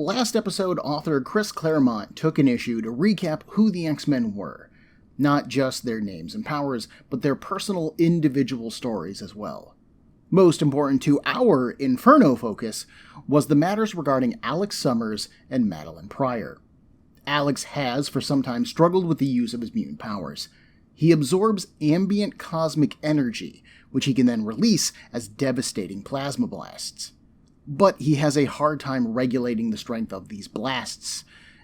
Last episode, author Chris Claremont took an issue to recap who the X-Men were. Not just their names and powers, but their personal individual stories as well. Most important to our Inferno focus was the matters regarding Alex Summers and Madelyne Pryor. Alex has for some time struggled with the use of his mutant powers. He absorbs ambient cosmic energy, which he can then release as devastating plasma blasts. But he has a hard time regulating the strength of these blasts,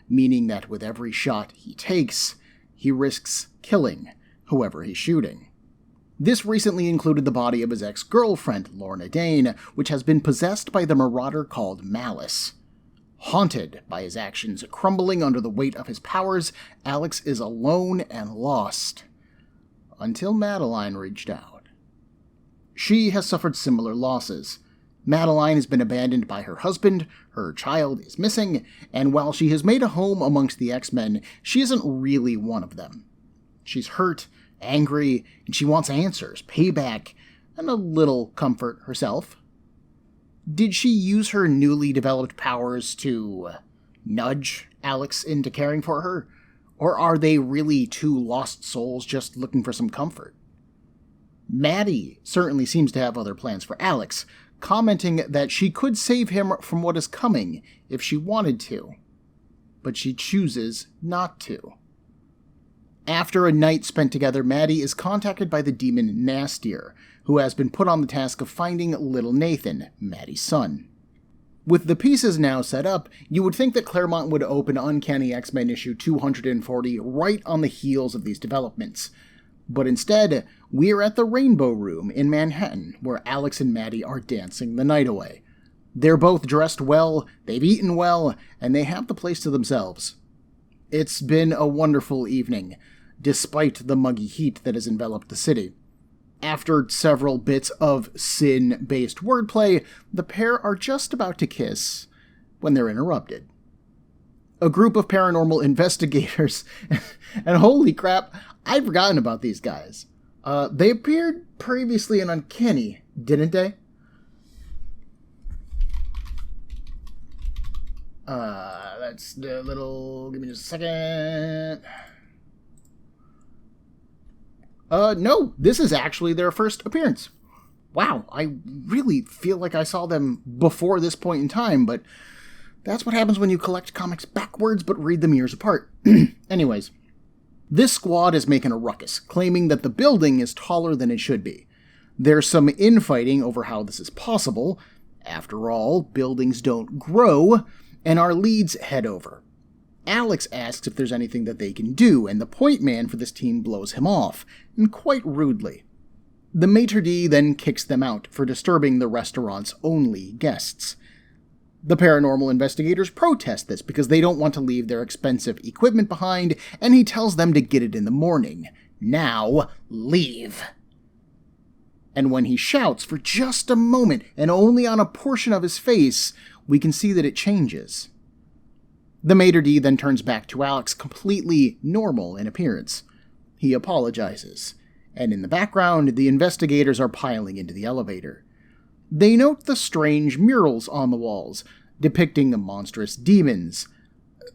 meaning that with every shot he takes, he risks killing whoever he's shooting. This recently included the body of his ex-girlfriend, Lorna Dane, which has been possessed by the marauder called Malice. Haunted by his actions crumbling under the weight of his powers, Alex is alone and lost. Until Madelyne reached out. She has suffered similar losses. Madelyne has been abandoned by her husband, her child is missing, and while she has made a home amongst the X-Men, she isn't really one of them. She's hurt, angry, and she wants answers, payback, and a little comfort herself. Did she use her newly developed powers to nudge Alex into caring for her? Or are they really two lost souls just looking for some comfort? Maddie certainly seems to have other plans for Alex, commenting that she could save him from what is coming if she wanted to. But she chooses not to. After a night spent together, Maddie is contacted by the demon Nastier, who has been put on the task of finding little Nathan, Maddie's son. With the pieces now set up, you would think that Claremont would open Uncanny X-Men issue 240 right on the heels of these developments. But instead, we're at the Rainbow Room in Manhattan, where Alex and Maddie are dancing the night away. They're both dressed well, they've eaten well, and they have the place to themselves. It's been a wonderful evening, despite the muggy heat that has enveloped the city. After several bits of sin-based wordplay, the pair are just about to kiss when they're interrupted. A group of paranormal investigators, and holy crap, I'd forgotten about these guys. They appeared previously in Uncanny, didn't they? That's a little... Give me just a second. No, this is actually their first appearance. Wow, I really feel like I saw them before this point in time, but that's what happens when you collect comics backwards but read them years apart. Anyways, this squad is making a ruckus, claiming that the building is taller than it should be. There's some infighting over how this is possible. After all, buildings don't grow, and our leads head over. Alex asks if there's anything that they can do, and the point man for this team blows him off, and quite rudely. The maitre d' then kicks them out for disturbing the restaurant's only guests. The paranormal investigators protest this because they don't want to leave their expensive equipment behind, and he tells them to get it in the morning. Now, leave. And when he shouts for just a moment, and only on a portion of his face, we can see that it changes. The maitre d' then turns back to Alex, completely normal in appearance. He apologizes, and in the background, the investigators are piling into the elevator. They note the strange murals on the walls, depicting the monstrous demons.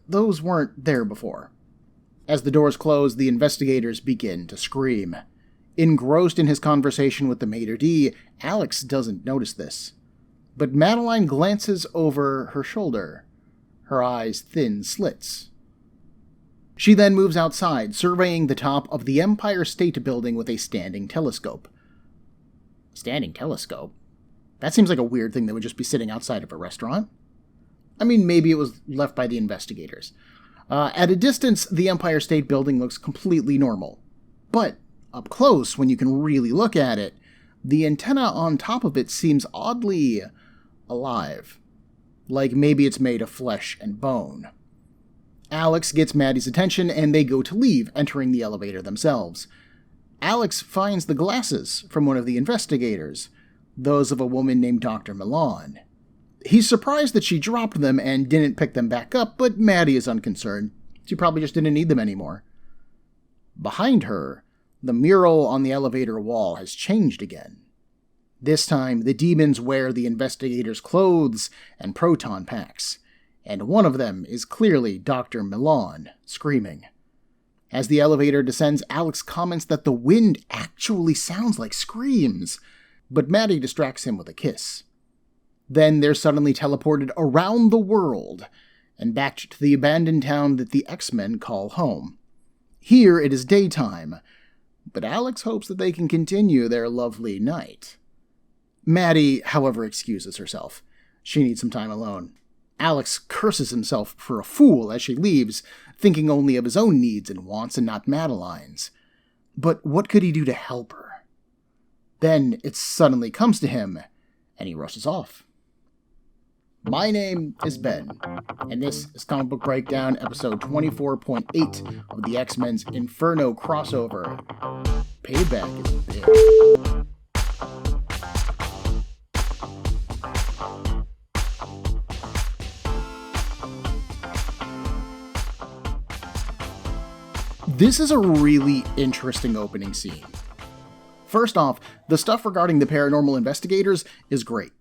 Those weren't there before. As the doors close, the investigators begin to scream. Engrossed in his conversation with the maitre d', Alex doesn't notice this. But Madelyne glances over her shoulder, her eyes thin slits. She then moves outside, surveying the top of the Empire State Building with a standing telescope. Standing telescope? That seems like a weird thing that would just be sitting outside of a restaurant. I mean, maybe it was left by the investigators. At a distance, the Empire State Building looks completely normal. But up close, when you can really look at it, the antenna on top of it seems oddly alive. Like maybe it's made of flesh and bone. Alex gets Maddie's attention, and they go to leave, entering the elevator themselves. Alex finds the glasses from one of the investigators, those of a woman named Dr. Milan. He's surprised that she dropped them and didn't pick them back up, but Maddie is unconcerned. She probably just didn't need them anymore. Behind her, the mural on the elevator wall has changed again. This time, the demons wear the investigators' clothes and proton packs. and one of them is clearly Dr. Milan, screaming. As the elevator descends, Alex comments that the wind actually sounds like screams, but Maddie distracts him with a kiss. Then they're suddenly teleported around the world, and back to the abandoned town that the X-Men call home. Here it is daytime, but Alex hopes that they can continue their lovely night. Maddie, however, excuses herself. She needs some time alone. Alex curses himself for a fool as she leaves, thinking only of his own needs and wants and not Madelyne's. But what could he do to help her? Then it suddenly comes to him, and he rushes off. My name is Ben, and this is Comic Book Breakdown, episode 24.8 of the X-Men's Inferno crossover. Payback is big. This is a really interesting opening scene. First off, the stuff regarding the paranormal investigators is great.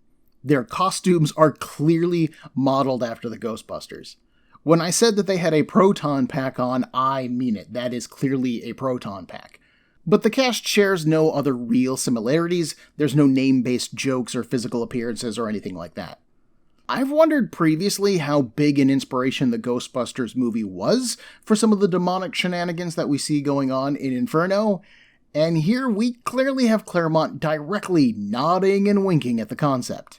Their costumes are clearly modeled after the Ghostbusters. When I said that they had a proton pack on, I mean it. That is clearly a proton pack. But the cast shares no other real similarities. There's no name-based jokes or physical appearances or anything like that. I've wondered previously how big an inspiration the Ghostbusters movie was for some of the demonic shenanigans that we see going on in Inferno, and here we clearly have Claremont directly nodding and winking at the concept.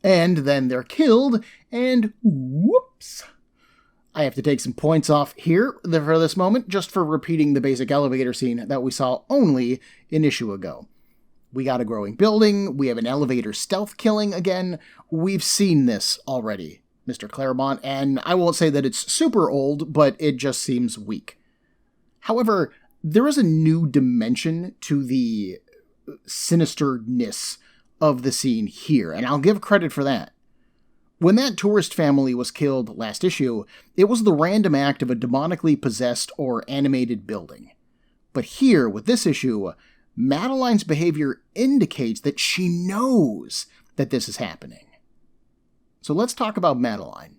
And then they're killed, and whoops! I have to take some points off here for this moment, just for repeating the basic elevator scene that we saw only an issue ago. We got a growing building, we have an elevator stealth killing again. We've seen this already, Mr. Claremont, and I won't say that it's super old, but it just seems weak. However, there is a new dimension to the sinisterness of the scene here, and I'll give credit for that. When that tourist family was killed last issue, it was the random act of a demonically possessed or animated building. But here, with this issue, Madelyne's behavior indicates that she knows that this is happening. So let's talk about Madelyne.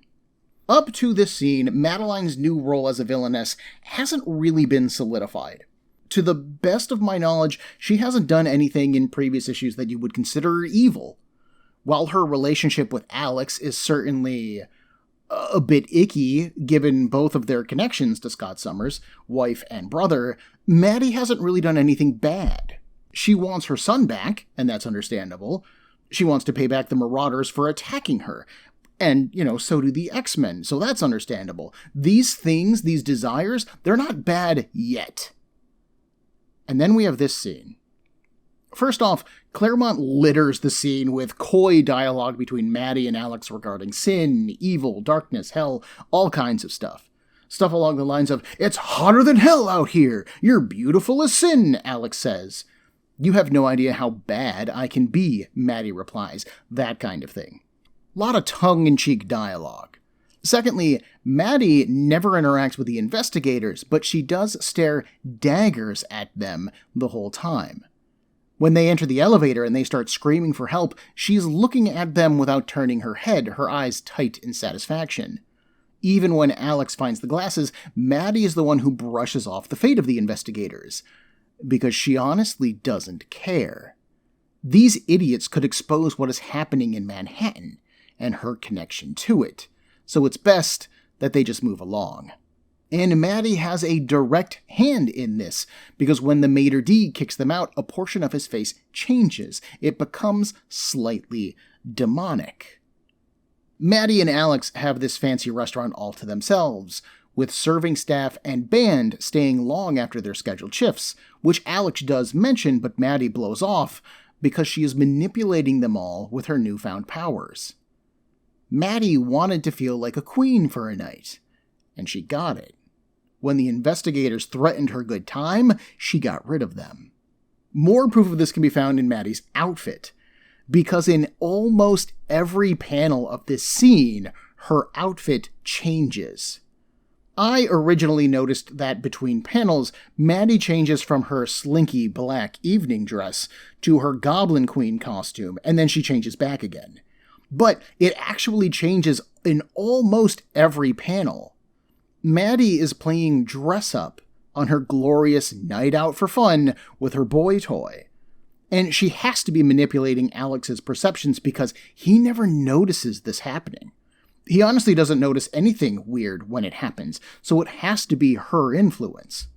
Up to this scene, Madelyne's new role as a villainess hasn't really been solidified. To the best of my knowledge, she hasn't done anything in previous issues that you would consider evil. While her relationship with Alex is certainly a bit icky, given both of their connections to Scott Summers, wife and brother, Maddie hasn't really done anything bad. She wants her son back, and that's understandable. She wants to pay back the Marauders for attacking her. And, so do the X-Men, so that's understandable. These things, these desires, they're not bad yet. And then we have this scene. First off, Claremont litters the scene with coy dialogue between Maddie and Alex regarding sin, evil, darkness, hell, all kinds of stuff. Stuff along the lines of, "It's hotter than hell out here! You're beautiful as sin," Alex says. "You have no idea how bad I can be," Maddie replies. That kind of thing. Lot of tongue-in-cheek dialogue. Secondly, Maddie never interacts with the investigators, but she does stare daggers at them the whole time. When they enter the elevator and they start screaming for help, she's looking at them without turning her head, her eyes tight in satisfaction. Even when Alex finds the glasses, Maddie is the one who brushes off the fate of the investigators, because she honestly doesn't care. These idiots could expose what is happening in Manhattan, and her connection to it, so it's best that they just move along. And Maddie has a direct hand in this, because when the maitre d' kicks them out, a portion of his face changes. It becomes slightly demonic. Maddie and Alex have this fancy restaurant all to themselves, with serving staff and band staying long after their scheduled shifts, which Alex does mention, but Maddie blows off, because she is manipulating them all with her newfound powers. Maddie wanted to feel like a queen for a night, and she got it. When the investigators threatened her good time, she got rid of them. More proof of this can be found in Maddie's outfit, because in almost every panel of this scene, her outfit changes. I originally noticed that between panels, Maddie changes from her slinky black evening dress to her Goblin Queen costume, and then she changes back again. But it actually changes in almost every panel. Maddie is playing dress-up on her glorious night out for fun with her boy toy. And she has to be manipulating Alex's perceptions because he never notices this happening. He honestly doesn't notice anything weird when it happens, so it has to be her influence.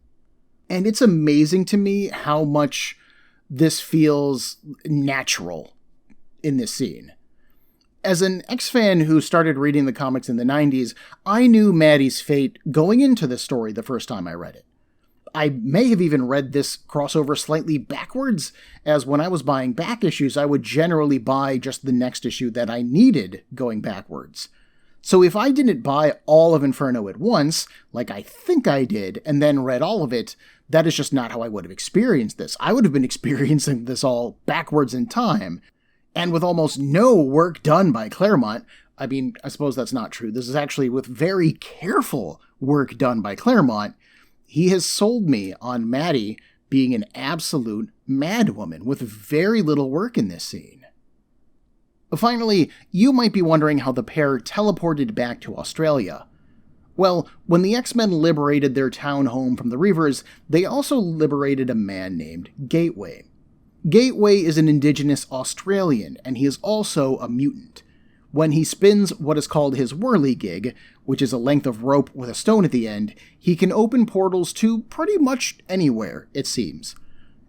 And it's amazing to me how much this feels natural in this scene. As an X-fan who started reading the comics in the 90s, I knew Maddie's fate going into this story the first time I read it. I may have even read this crossover slightly backwards, as when I was buying back issues, I would generally buy just the next issue that I needed going backwards. So if I didn't buy all of Inferno at once, like I think I did, and then read all of it, that is just not how I would have experienced this. I would have been experiencing this all backwards in time, and with almost no work done by Claremont. I mean, I suppose that's not true. This is actually with very careful work done by Claremont. He has sold me on Maddie being an absolute madwoman with very little work in this scene. Finally, you might be wondering how the pair teleported back to Australia. Well, when the X-Men liberated their town home from the Reavers, they also liberated a man named Gateway. Gateway is an indigenous Australian, and he is also a mutant. When he spins what is called his whirligig, which is a length of rope with a stone at the end, he can open portals to pretty much anywhere, it seems.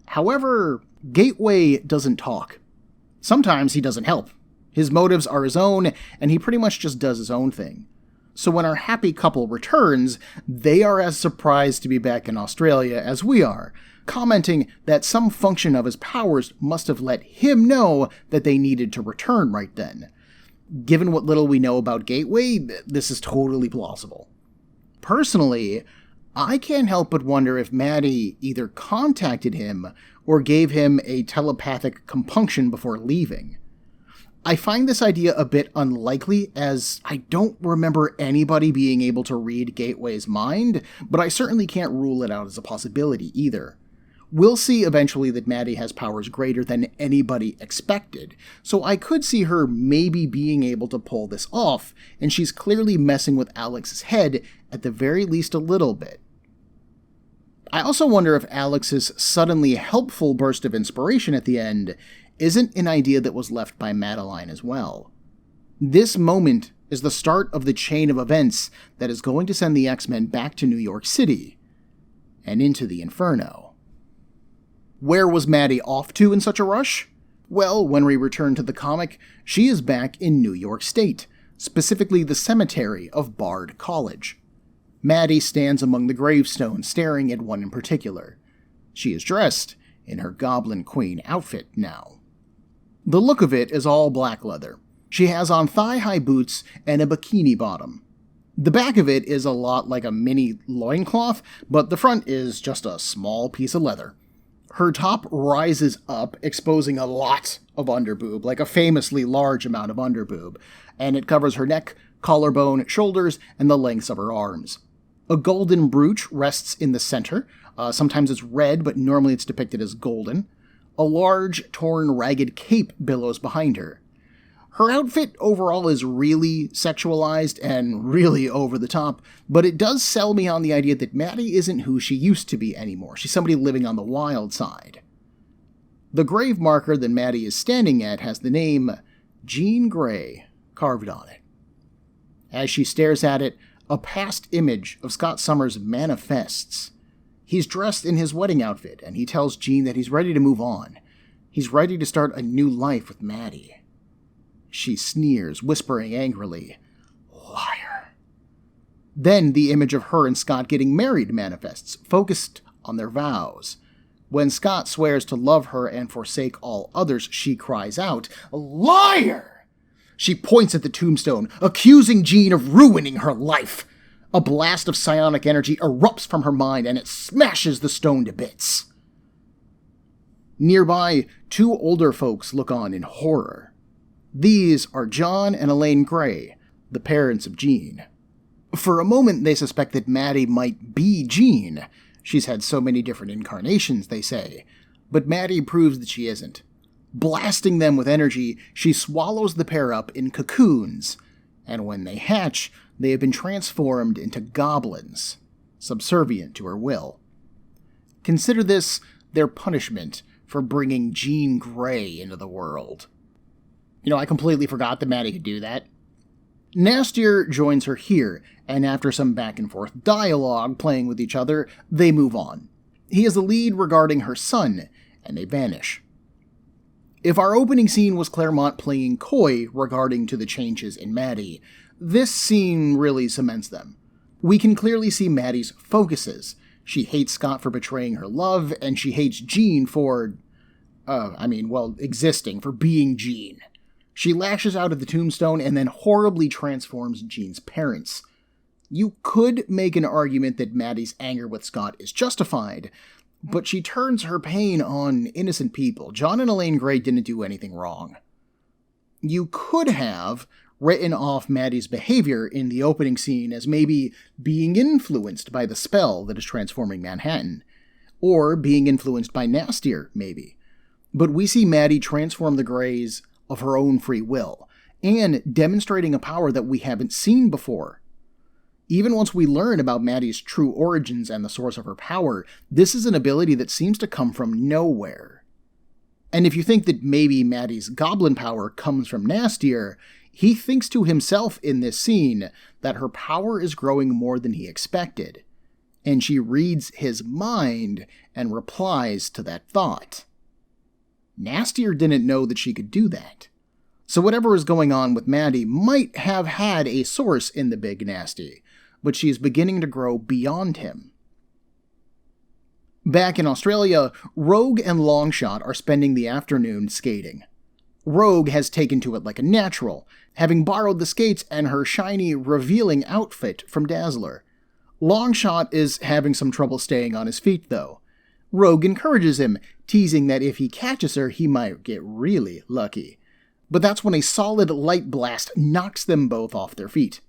However, Gateway doesn't talk. Sometimes he doesn't help. His motives are his own, and he pretty much just does his own thing. So when our happy couple returns, they are as surprised to be back in Australia as we are, commenting that some function of his powers must have let him know that they needed to return right then. Given what little we know about Gateway, this is totally plausible. Personally, I can't help but wonder if Maddie either contacted him or gave him a telepathic compunction before leaving. I find this idea a bit unlikely, as I don't remember anybody being able to read Gateway's mind, but I certainly can't rule it out as a possibility either. We'll see eventually that Maddie has powers greater than anybody expected, so I could see her maybe being able to pull this off, and she's clearly messing with Alex's head at the very least a little bit. I also wonder if Alex's suddenly helpful burst of inspiration at the end isn't an idea that was left by Madelyne as well. This moment is the start of the chain of events that is going to send the X-Men back to New York City and into the Inferno. Where was Maddie off to in such a rush? Well, when we return to the comic, she is back in New York State, specifically the cemetery of Bard College. Maddie stands among the gravestones, staring at one in particular. She is dressed in her Goblin Queen outfit now. The look of it is all black leather. She has on thigh-high boots and a bikini bottom. The back of it is a lot like a mini loincloth, but the front is just a small piece of leather. Her top rises up, exposing a lot of underboob, like a famously large amount of underboob, and it covers her neck, collarbone, shoulders, and the lengths of her arms. A golden brooch rests in the center. Sometimes it's red, but normally it's depicted as golden. A large, torn, ragged cape billows behind her. Her outfit overall is really sexualized and really over the top, but it does sell me on the idea that Maddie isn't who she used to be anymore. She's somebody living on the wild side. The grave marker that Maddie is standing at has the name Jean Grey carved on it. As she stares at it, a past image of Scott Summers manifests. He's dressed in his wedding outfit, and he tells Jean that he's ready to move on. He's ready to start a new life with Maddie. She sneers, whispering angrily, "Liar." Then the image of her and Scott getting married manifests, focused on their vows. When Scott swears to love her and forsake all others, she cries out, "Liar!" She points at the tombstone, accusing Jean of ruining her life. A blast of psionic energy erupts from her mind, and it smashes the stone to bits. Nearby, two older folks look on in horror. These are John and Elaine Gray, the parents of Jean. For a moment, they suspect that Maddie might be Jean. She's had so many different incarnations, they say. But Maddie proves that she isn't. Blasting them with energy, she swallows the pair up in cocoons, and when they hatch, they have been transformed into goblins, subservient to her will. Consider this their punishment for bringing Jean Grey into the world. I completely forgot that Maddie could do that. Nastier joins her here, and after some back and forth dialogue playing with each other, they move on. He is the lead regarding her son, and they vanish. If our opening scene was Claremont playing coy regarding to the changes in Maddie, this scene really cements them. We can clearly see Maddie's focuses. She hates Scott for betraying her love, and she hates Jean for, existing, for being Jean. She lashes out at the tombstone and then horribly transforms Jean's parents. You could make an argument that Maddie's anger with Scott is justified, but she turns her pain on innocent people. John and Elaine Grey didn't do anything wrong. You could have written off Maddie's behavior in the opening scene as maybe being influenced by the spell that is transforming Manhattan, or being influenced by Nastier, maybe. But we see Maddie transform the Greys of her own free will, and demonstrating a power that we haven't seen before. Even once we learn about Maddie's true origins and the source of her power, this is an ability that seems to come from nowhere. And if you think that maybe Maddie's goblin power comes from Nastier, he thinks to himself in this scene that her power is growing more than he expected, and she reads his mind and replies to that thought. Nastier didn't know that she could do that. So whatever is going on with Maddie might have had a source in the Big Nasty, but she is beginning to grow beyond him. Back in Australia, Rogue and Longshot are spending the afternoon skating. Rogue has taken to it like a natural, having borrowed the skates and her shiny, revealing outfit from Dazzler. Longshot is having some trouble staying on his feet, though. Rogue encourages him, teasing that if he catches her, he might get really lucky. But that's when a solid light blast knocks them both off their feet.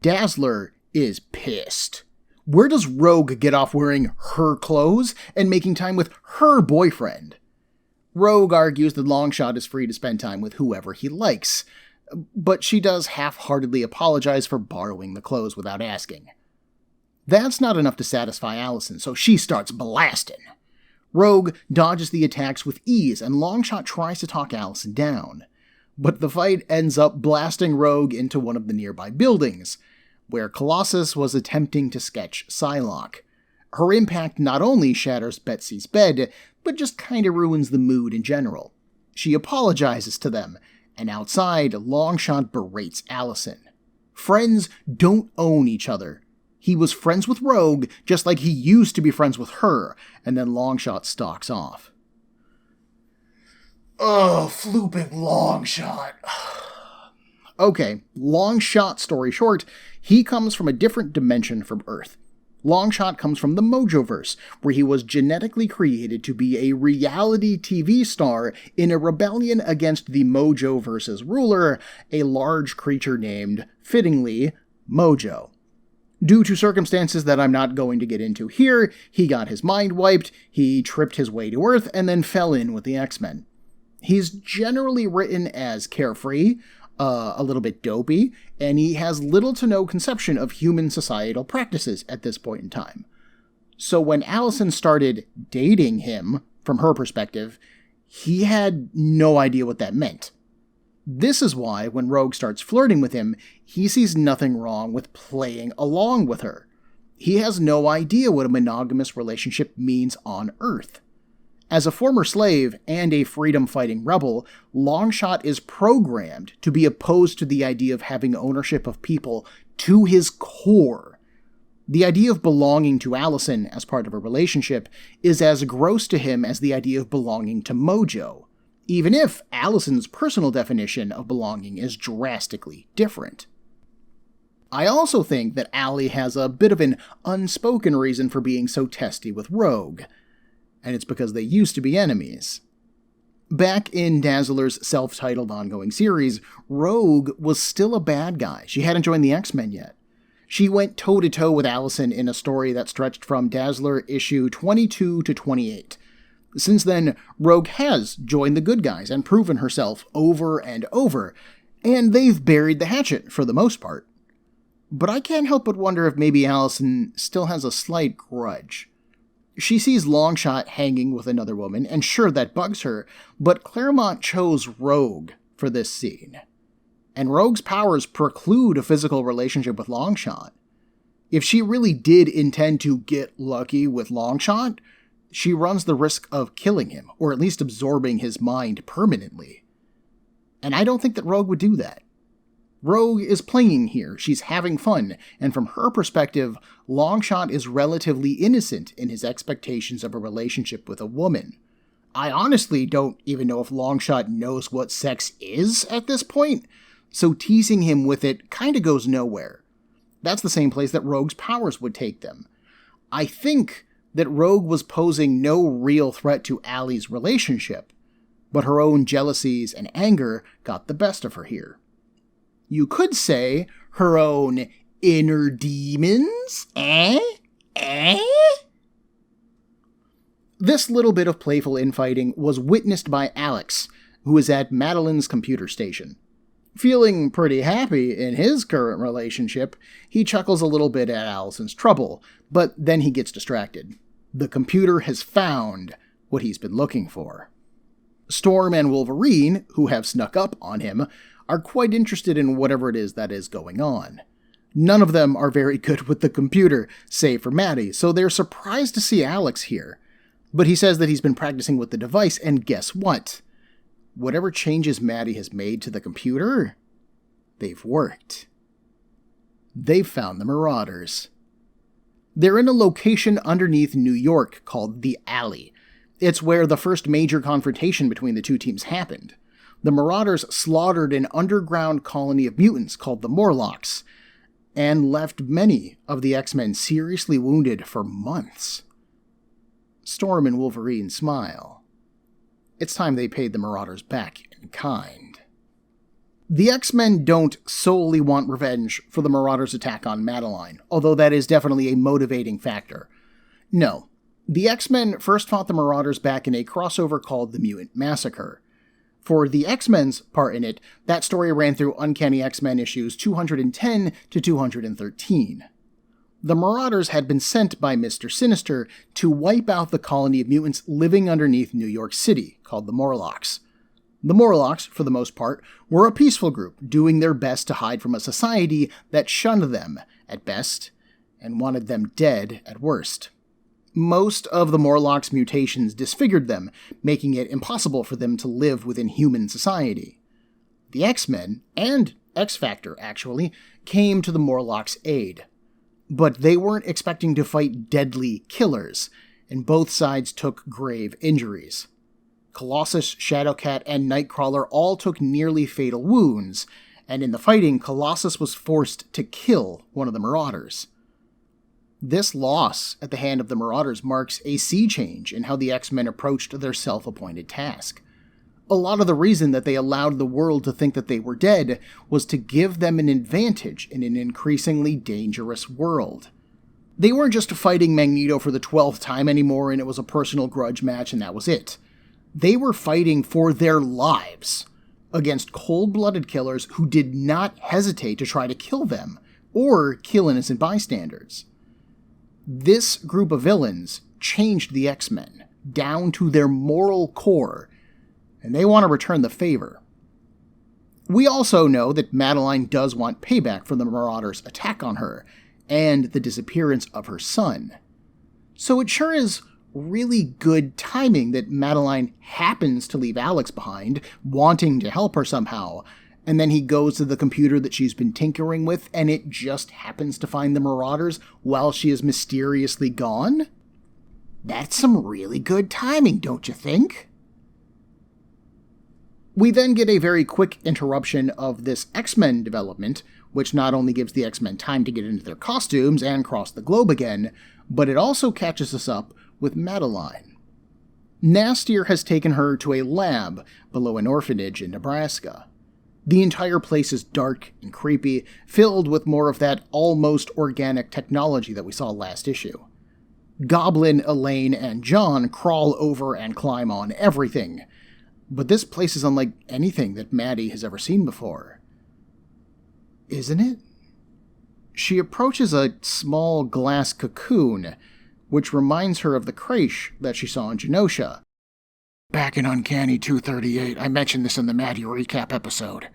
Dazzler is pissed. Where does Rogue get off wearing her clothes and making time with her boyfriend? Rogue argues that Longshot is free to spend time with whoever he likes, but she does half-heartedly apologize for borrowing the clothes without asking. That's not enough to satisfy Allison, so she starts blasting. Rogue dodges the attacks with ease, and Longshot tries to talk Allison down. But the fight ends up blasting Rogue into one of the nearby buildings, where Colossus was attempting to sketch Psylocke. Her impact not only shatters Betsy's bed, but just kinda ruins the mood in general. She apologizes to them, and outside, Longshot berates Allison. Friends don't own each other. He was friends with Rogue, just like he used to be friends with her, and then Longshot stalks off. Oh, flooping Longshot. Okay, Longshot story short, he comes from a different dimension from Earth. Longshot comes from the Mojoverse, where he was genetically created to be a reality TV star in a rebellion against the Mojoverse's ruler, a large creature named, fittingly, Mojo. Due to circumstances that I'm not going to get into here, he got his mind wiped, he tripped his way to Earth, and then fell in with the X-Men. He's generally written as carefree, a little bit dopey, and he has little to no conception of human societal practices at this point in time. So when Allison started dating him, from her perspective, he had no idea what that meant. This is why, when Rogue starts flirting with him, he sees nothing wrong with playing along with her. He has no idea what a monogamous relationship means on Earth. As a former slave and a freedom-fighting rebel, Longshot is programmed to be opposed to the idea of having ownership of people to his core. The idea of belonging to Allison as part of a relationship is as gross to him as the idea of belonging to Mojo, even if Allison's personal definition of belonging is drastically different. I also think that Allie has a bit of an unspoken reason for being so testy with Rogue, and it's because they used to be enemies. Back in Dazzler's self-titled ongoing series, Rogue was still a bad guy. She hadn't joined the X-Men yet. She went toe-to-toe with Allison in a story that stretched from Dazzler issue 22 to 28. Since then, Rogue has joined the good guys and proven herself over and over, And they've buried the hatchet for the most part. But I can't help but wonder if maybe Allison still has a slight grudge. She sees Longshot hanging with another woman, and sure, that bugs her, but Claremont chose Rogue for this scene. And Rogue's powers preclude a physical relationship with Longshot. If she really did intend to get lucky with Longshot, she runs the risk of killing him, or at least absorbing his mind permanently. And I don't think that Rogue would do that. Rogue is playing here, she's having fun, and from her perspective, Longshot is relatively innocent in his expectations of a relationship with a woman. I honestly don't even know if Longshot knows what sex is at this point, so teasing him with it kinda goes nowhere. That's the same place that Rogue's powers would take them. I think that Rogue was posing no real threat to Allie's relationship, but her own jealousies and anger got the best of her here. You could say her own inner demons? This little bit of playful infighting was witnessed by Alex, who is at Madelyne's computer station. Feeling pretty happy in his current relationship, he chuckles a little bit at Allison's trouble, but then he gets distracted. The computer has found what he's been looking for. Storm and Wolverine, who have snuck up on him, are quite interested in whatever it is that is going on. None of them are very good with the computer, save for Maddie, so they're surprised to see Alex here. But he says that he's been practicing with the device, and guess what? Whatever changes Maddie has made to the computer, they've worked. They've found the Marauders. They're in a location underneath New York called the Alley. It's where the first major confrontation between the two teams happened. The Marauders slaughtered an underground colony of mutants called the Morlocks, and left many of the X-Men seriously wounded for months. Storm and Wolverine smile. It's time they paid the Marauders back in kind. The X-Men don't solely want revenge for the Marauders' attack on Madelyne, although that is definitely a motivating factor. No, the X-Men first fought the Marauders back in a crossover called the Mutant Massacre. For the X-Men's part in it, that story ran through Uncanny X-Men issues 210 to 213. The Marauders had been sent by Mr. Sinister to wipe out the colony of mutants living underneath New York City, called the Morlocks. The Morlocks, for the most part, were a peaceful group, doing their best to hide from a society that shunned them, at best, and wanted them dead at worst. Most of the Morlocks' mutations disfigured them, making it impossible for them to live within human society. The X-Men, and X-Factor actually, came to the Morlocks' aid. But they weren't expecting to fight deadly killers, and both sides took grave injuries. Colossus, Shadowcat, and Nightcrawler all took nearly fatal wounds, and in the fighting, Colossus was forced to kill one of the Marauders. This loss at the hand of the Marauders marks a sea change in how the X-Men approached their self-appointed task. A lot of the reason that they allowed the world to think that they were dead was to give them an advantage in an increasingly dangerous world. They weren't just fighting Magneto for the 12th time anymore and it was a personal grudge match and that was it. They were fighting for their lives against cold-blooded killers who did not hesitate to try to kill them or kill innocent bystanders. This group of villains changed the X-Men down to their moral core, and they want to return the favor. We also know that Madelyne does want payback for the Marauders' attack on her, and the disappearance of her son. So it sure is really good timing that Madelyne happens to leave Alex behind, wanting to help her somehow, and then he goes to the computer that she's been tinkering with, and it just happens to find the Marauders while she is mysteriously gone? That's some really good timing, don't you think? We then get a very quick interruption of this X-Men development, which not only gives the X-Men time to get into their costumes and cross the globe again, but it also catches us up with Madelyne. Nastier has taken her to a lab below an orphanage in Nebraska. The entire place is dark and creepy, filled with more of that almost organic technology that we saw last issue. Goblin, Elaine, and John crawl over and climb on everything, but this place is unlike anything that Maddie has ever seen before. isn't it? She approaches a small glass cocoon, which reminds her of the creche that she saw in Genosha. Back in Uncanny 238, I mentioned this in the Maddie recap episode.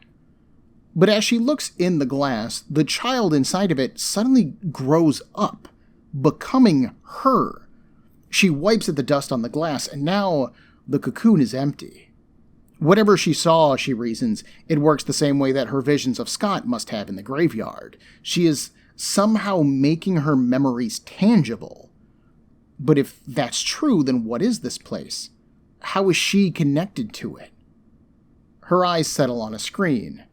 But as she looks in the glass, the child inside of it suddenly grows up, becoming her. She wipes at the dust on the glass, and now the cocoon is empty. Whatever she saw, she reasons, it works the same way that her visions of Scott must have in the graveyard. She is somehow making her memories tangible. But if that's true, then what is this place? How is she connected to it? Her eyes settle on a screen,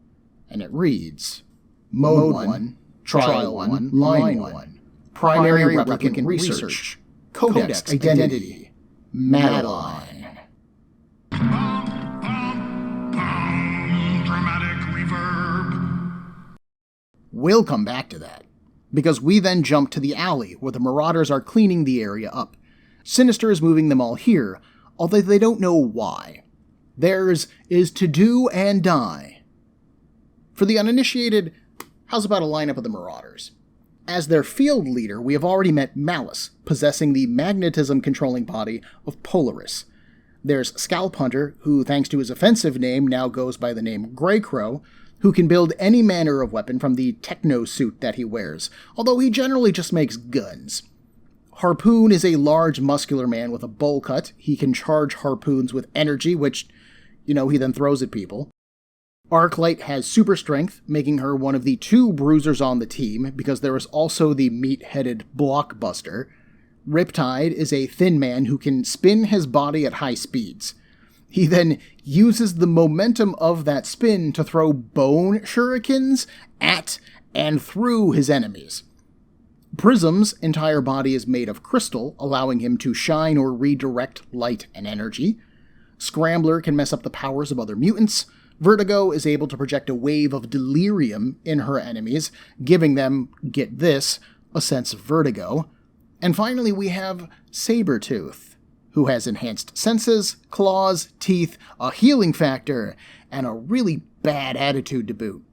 and it reads, Mode 1, Trial 1, Line 1, Primary Replicant Research, Codex Identity, Madelyne. Dramatic reverb. We'll come back to that, because we then jump to the alley where the Marauders are cleaning the area up. Sinister is moving them all here, although they don't know why. Theirs is to do and die. For the uninitiated, how's about a lineup of the Marauders? As their field leader, we have already met Malice, possessing the magnetism-controlling body of Polaris. There's Scalp Hunter, who, thanks to his offensive name, now goes by the name Grey Crow, who can build any manner of weapon from the techno suit that he wears, although he generally just makes guns. Harpoon is a large, muscular man with a bowl cut. He can charge harpoons with energy, which, he then throws at people. Arclight has super strength, making her one of the 2 bruisers on the team, because there is also the meat-headed Blockbuster. Riptide is a thin man who can spin his body at high speeds. He then uses the momentum of that spin to throw bone shurikens at and through his enemies. Prism's entire body is made of crystal, allowing him to shine or redirect light and energy. Scrambler can mess up the powers of other mutants. Vertigo is able to project a wave of delirium in her enemies, giving them, get this, a sense of vertigo. And finally we have Sabretooth, who has enhanced senses, claws, teeth, a healing factor, and a really bad attitude to boot.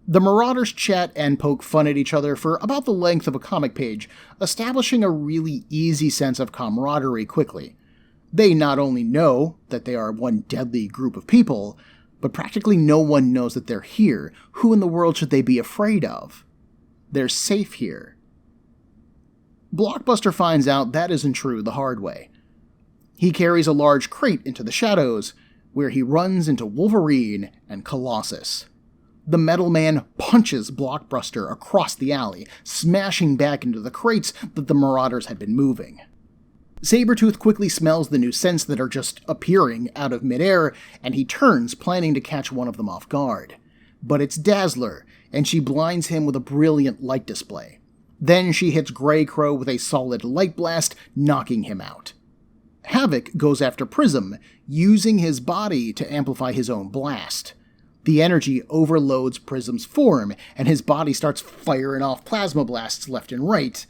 The Marauders chat and poke fun at each other for about the length of a comic page, establishing a really easy sense of camaraderie quickly. They not only know that they are one deadly group of people, but practically no one knows that they're here. Who in the world should they be afraid of? They're safe here. Blockbuster finds out that isn't true the hard way. He carries a large crate into the shadows, where he runs into Wolverine and Colossus. The Metal Man punches Blockbuster across the alley, smashing back into the crates that the Marauders had been moving. Sabretooth quickly smells the new scents that are just appearing out of midair, and he turns, planning to catch one of them off guard. But it's Dazzler, and she blinds him with a brilliant light display. Then she hits Grey Crow with a solid light blast, knocking him out. Havoc goes after Prism, using his body to amplify his own blast. The energy overloads Prism's form, and his body starts firing off plasma blasts left and right,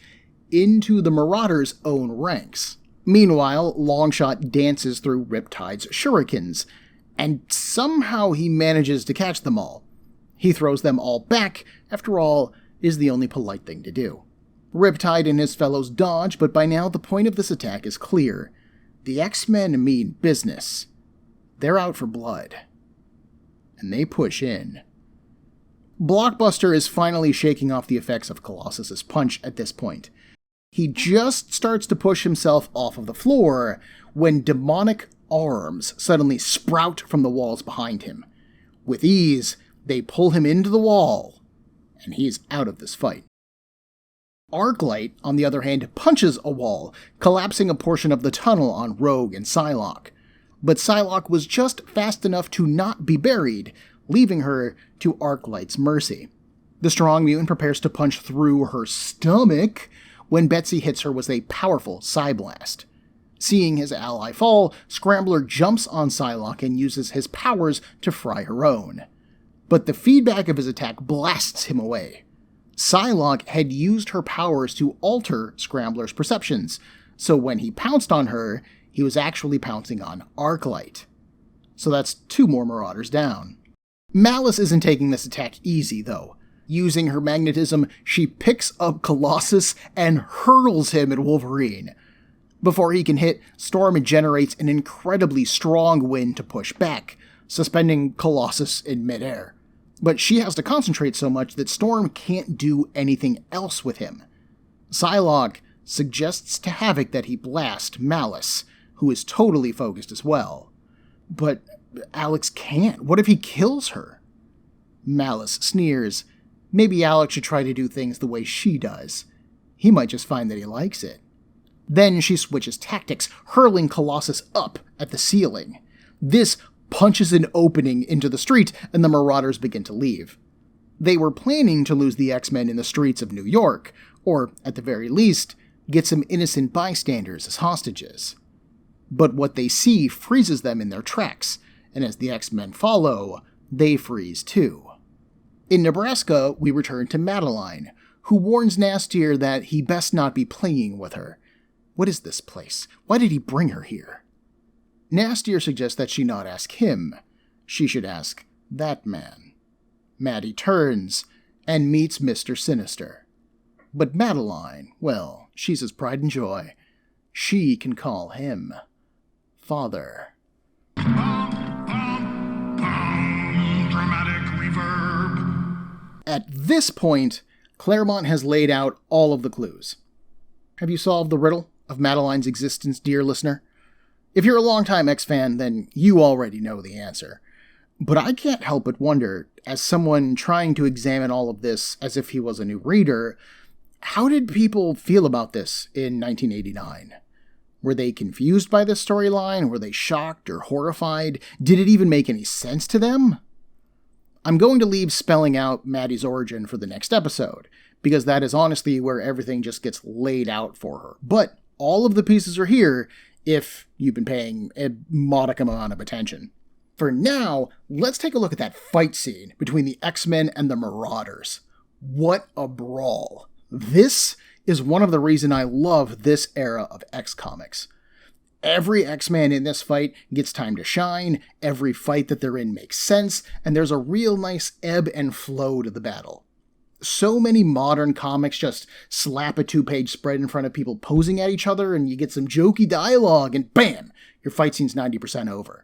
into the Marauders' own ranks. Meanwhile, Longshot dances through Riptide's shurikens, and somehow he manages to catch them all. He throws them all back, after all, is the only polite thing to do. Riptide and his fellows dodge, but by now the point of this attack is clear. The X-Men mean business. They're out for blood. And they push in. Blockbuster is finally shaking off the effects of Colossus's punch at this point. He just starts to push himself off of the floor when demonic arms suddenly sprout from the walls behind him. With ease, they pull him into the wall, and he is out of this fight. Arclight, on the other hand, punches a wall, collapsing a portion of the tunnel on Rogue and Psylocke. But Psylocke was just fast enough to not be buried, leaving her to Arclight's mercy. The strong mutant prepares to punch through her stomach when Betsy hits her with a powerful Psyblast. Seeing his ally fall, Scrambler jumps on Psylocke and uses his powers to fry her own. But the feedback of his attack blasts him away. Psylocke had used her powers to alter Scrambler's perceptions, so when he pounced on her, he was actually pouncing on Arclight. So that's 2 more Marauders down. Malice isn't taking this attack easy, though. Using her magnetism, she picks up Colossus and hurls him at Wolverine. Before he can hit, Storm generates an incredibly strong wind to push back, suspending Colossus in midair. But she has to concentrate so much that Storm can't do anything else with him. Psylocke suggests to Havoc that he blast Malice, who is totally focused as well. But Alex can't. What if he kills her? Malice sneers. Maybe Alex should try to do things the way she does. He might just find that he likes it. Then she switches tactics, hurling Colossus up at the ceiling. This punches an opening into the street, and the Marauders begin to leave. They were planning to lose the X-Men in the streets of New York, or, at the very least, get some innocent bystanders as hostages. But what they see freezes them in their tracks, and as the X-Men follow, they freeze too. In Nebraska, we return to Madelyne, who warns Nastier that he best not be playing with her. What is this place? Why did he bring her here? Nastier suggests that she not ask him. She should ask that man. Maddie turns and meets Mr. Sinister. But Madelyne, well, she's his pride and joy. She can call him Father. Dramatic reverb. At this point, Claremont has laid out all of the clues. Have you solved the riddle of Madelyne's existence, dear listener? If you're a longtime X-fan, then you already know the answer. But I can't help but wonder, as someone trying to examine all of this as if he was a new reader, how did people feel about this in 1989? Were they confused by this storyline? Were they shocked or horrified? Did it even make any sense to them? I'm going to leave spelling out Maddie's origin for the next episode, because that is honestly where everything just gets laid out for her. But all of the pieces are here if you've been paying a modicum amount of attention. For now, let's take a look at that fight scene between the X-Men and the Marauders. What a brawl. This is one of the reasons I love this era of X-Comics. Every X-Man in this fight gets time to shine, every fight that they're in makes sense, and there's a real nice ebb and flow to the battle. So many modern comics just slap a 2-page spread in front of people posing at each other, and you get some jokey dialogue, and bam! Your fight scene's 90% over.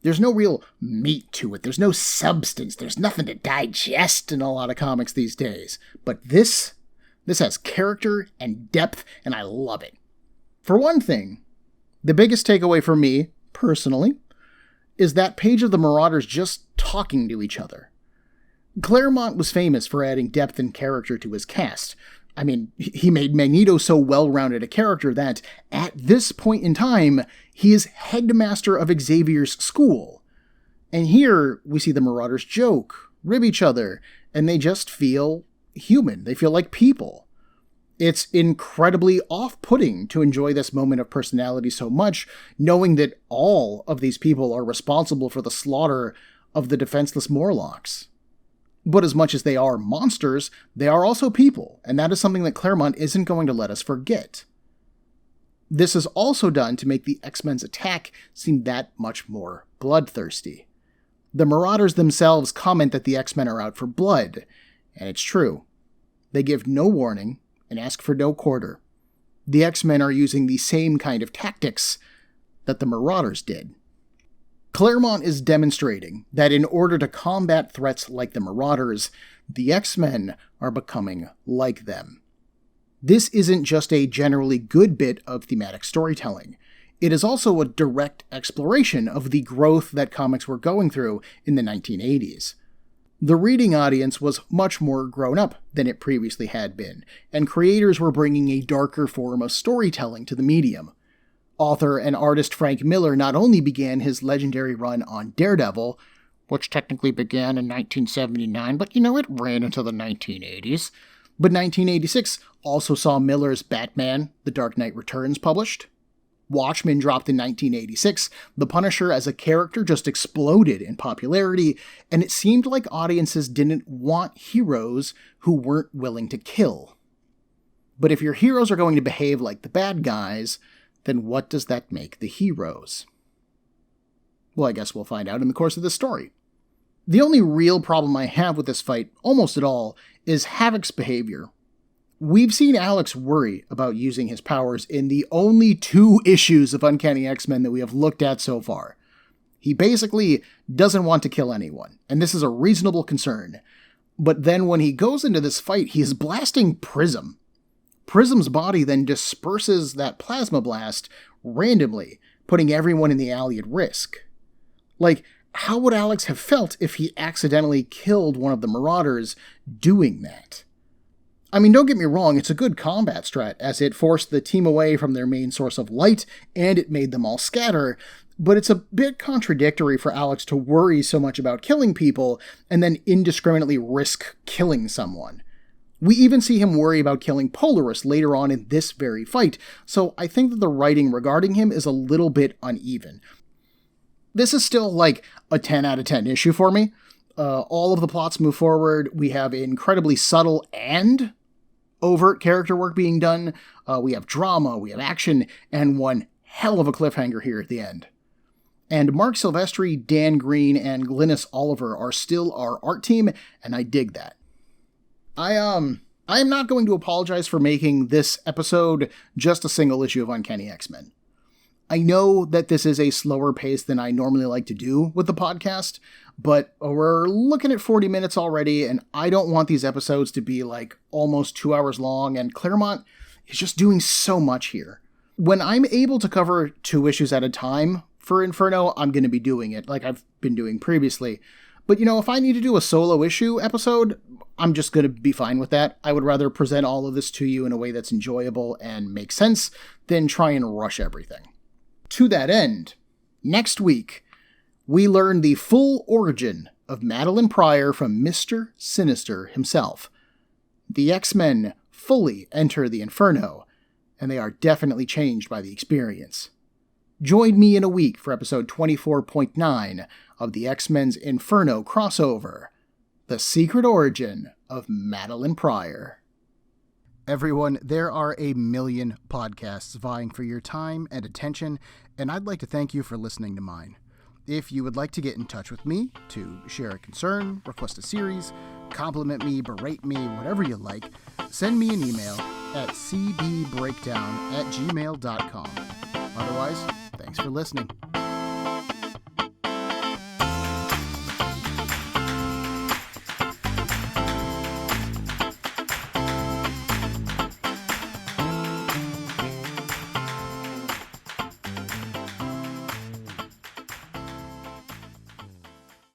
There's no real meat to it, there's no substance, there's nothing to digest in a lot of comics these days. But this has character and depth, and I love it. For one thing, the biggest takeaway for me, personally, is that page of the Marauders just talking to each other. Claremont was famous for adding depth and character to his cast. I mean, he made Magneto so well-rounded a character that, at this point in time, he is headmaster of Xavier's school. And here, we see the Marauders joke, rib each other, and they just feel human. They feel like people. It's incredibly off-putting to enjoy this moment of personality so much, knowing that all of these people are responsible for the slaughter of the defenseless Morlocks. But as much as they are monsters, they are also people, and that is something that Claremont isn't going to let us forget. This is also done to make the X-Men's attack seem that much more bloodthirsty. The Marauders themselves comment that the X-Men are out for blood, and it's true. They give no warning and ask for no quarter. The X-Men are using the same kind of tactics that the Marauders did. Claremont is demonstrating that in order to combat threats like the Marauders, the X-Men are becoming like them. This isn't just a generally good bit of thematic storytelling. It is also a direct exploration of the growth that comics were going through in the 1980s. The reading audience was much more grown up than it previously had been, and creators were bringing a darker form of storytelling to the medium. Author and artist Frank Miller not only began his legendary run on Daredevil, which technically began in 1979, but it ran into the 1980s, but 1986 also saw Miller's Batman: The Dark Knight Returns published. Watchmen dropped in 1986, The Punisher as a character just exploded in popularity, and it seemed like audiences didn't want heroes who weren't willing to kill. But if your heroes are going to behave like the bad guys, then what does that make the heroes? Well, I guess we'll find out in the course of this story. The only real problem I have with this fight, almost at all, is Havoc's behavior. We've seen Alex worry about using his powers in the only 2 issues of Uncanny X-Men that we have looked at so far. He basically doesn't want to kill anyone, and this is a reasonable concern. But then when he goes into this fight, he is blasting Prism. Prism's body then disperses that plasma blast randomly, putting everyone in the alley at risk. Like, how would Alex have felt if he accidentally killed one of the Marauders doing that? I mean, don't get me wrong, it's a good combat strat, as it forced the team away from their main source of light, and it made them all scatter, but it's a bit contradictory for Alex to worry so much about killing people, and then indiscriminately risk killing someone. We even see him worry about killing Polaris later on in this very fight, so I think that the writing regarding him is a little bit uneven. This is still like a 10 out of 10 issue for me. All of the plots move forward, we have incredibly subtle and overt character work being done, we have drama, we have action, and one hell of a cliffhanger here at the end. And Marc Silvestri, Dan Green, and Glynis Oliver are still our art team, and I dig that. I am not going to apologize for making this episode just a single issue of Uncanny X-Men. I know that this is a slower pace than I normally like to do with the podcast, but we're looking at 40 minutes already, and I don't want these episodes to be like almost 2 hours long, and Claremont is just doing so much here. When I'm able to cover 2 issues at a time for Inferno, I'm going to be doing it like I've been doing previously. But if I need to do a solo issue episode, I'm just going to be fine with that. I would rather present all of this to you in a way that's enjoyable and makes sense than try and rush everything. To that end, next week, we learn the full origin of Madelyne Pryor from Mr. Sinister himself. The X-Men fully enter the Inferno, and they are definitely changed by the experience. Join me in a week for episode 24.9 of the X-Men's Inferno crossover, The Secret Origin of Madelyne Pryor. Everyone, there are a million podcasts vying for your time and attention, and I'd like to thank you for listening to mine. If you would like to get in touch with me, to share a concern, request a series, compliment me, berate me, whatever you like, send me an email at cbbreakdown@gmail.com. Otherwise, thanks for listening.